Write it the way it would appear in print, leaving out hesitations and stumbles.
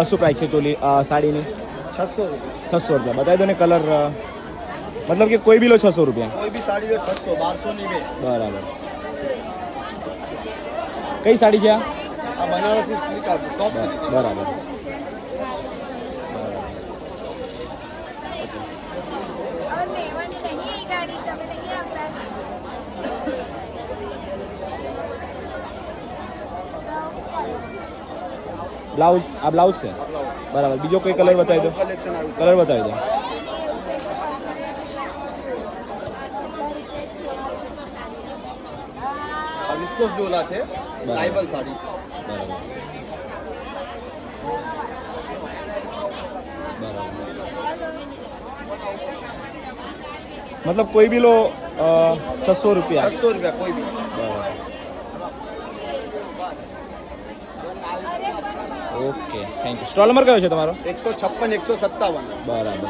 શું પ્રાઇસ છે ચોલી સાડીની? 600 रुपये। 600 રૂપિયા. બતાવી દો ને કલર, મતલબ કે કોઈ બી લો 600 રૂપિયા. कोई भी साड़ी लो 600, 1200 नहीं है। બરાબર. કઈ સાડી છે આ? बनारसी सिल्क का सॉफ्ट सिल्क। બરાબર. બ્લાઉઝ, આ બ્લાઉઝ છે. બરાબર. બીજો કોઈ કલર બતાવી દો. कलेक्शन આવ્યું કલર બતાવી દો. આ વિસ્કોસ ડોલા છે, ટ્રાઇબલ સાડી। બરાબર. મતલબ કોઈ બી લો 600 રૂપિયા. 600 रुपया कोई भी। બરાબર. Okay, thank you. Stall number કયો છે તમારો? 156 157। બરાબર.